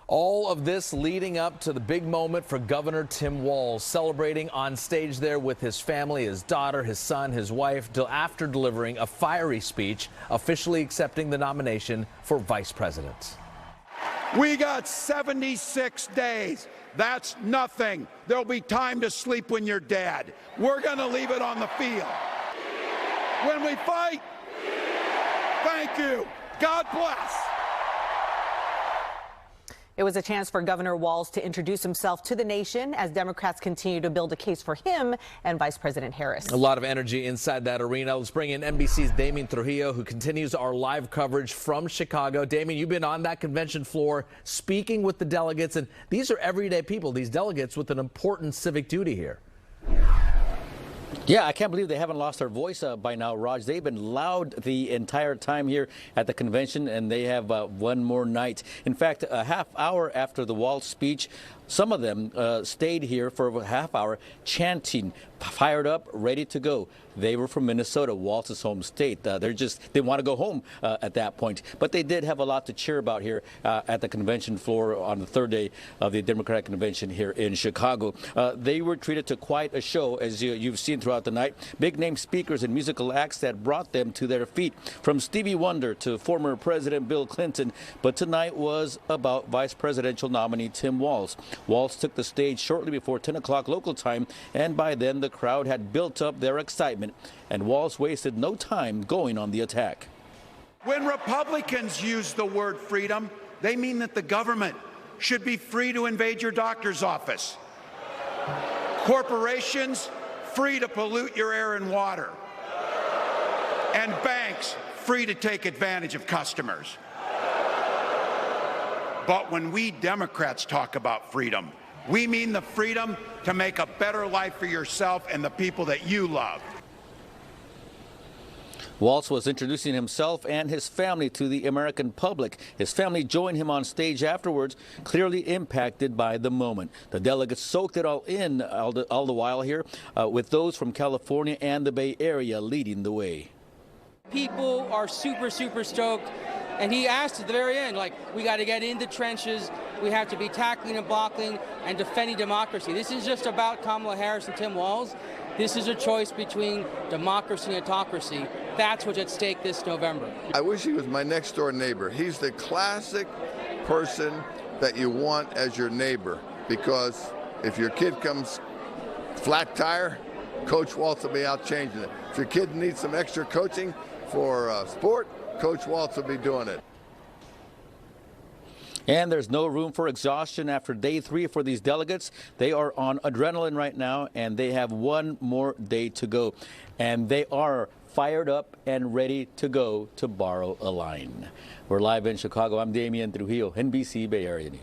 All of this leading up to the big moment for Governor Tim Walz, celebrating on stage there with his family, his daughter, his son, his wife, after delivering a fiery speech, officially accepting the nomination for vice president. We got 76 days. That's nothing. There'll be time to sleep when you're dead. We're going to leave it on the field. When we fight, thank you. God bless. It was a chance for Governor Walz to introduce himself to the nation as Democrats continue to build a case for him and Vice President Harris. A lot of energy inside that arena. Let's bring in NBC's Damian Trujillo, who continues our live coverage from Chicago. Damian, you've been on that convention floor speaking with the delegates, and these are everyday people, these delegates with an important civic duty here. Yeah, I can't believe they haven't lost their voice by now, Raj. They've been loud the entire time here at the convention, and they have one more night. In fact, a half hour after the Walz speech, some of them stayed here for a half hour chanting, fired up, ready to go. They were from Minnesota, Walz's home state. They want to go home at that point. But they did have a lot to cheer about here at the convention floor on the third day of the Democratic convention here in Chicago. They were treated to quite a show, as you've seen throughout the night. Big name speakers and musical acts that brought them to their feet, from Stevie Wonder to former President Bill Clinton. But tonight was about vice presidential nominee Tim Walz. Walz took the stage shortly before 10 o'clock local time, and by then the crowd had built up their excitement, and Walz wasted no time going on the attack. When Republicans use the word freedom, they mean that the government should be free to invade your doctor's office. Corporations free to pollute your air and water. And banks free to take advantage of customers. But when we Democrats talk about freedom, we mean the freedom to make a better life for yourself and the people that you love. Walz was introducing himself and his family to the American public. His family joined him on stage afterwards, clearly impacted by the moment. The delegates soaked it all in all the while here, with those from California and the Bay Area leading the way. People are super stoked. And he asked at the very end, like, we got to get in the trenches. We have to be tackling and blocking and defending democracy. This is just about Kamala Harris and Tim Walz. This is a choice between democracy and autocracy. That's what's at stake this November. I wish he was my next door neighbor. He's the classic person that you want as your neighbor, because if your kid comes flat tire, Coach Walz will be out changing it. If your kid needs some extra coaching for sport, Coach Walz will be doing it. And there's no room for exhaustion after day 3 for these delegates. They are on adrenaline right now, and they have one more day to go. And they are fired up and ready to go, to borrow a line. We're live in Chicago. I'm Damian Trujillo, NBC Bay Area News.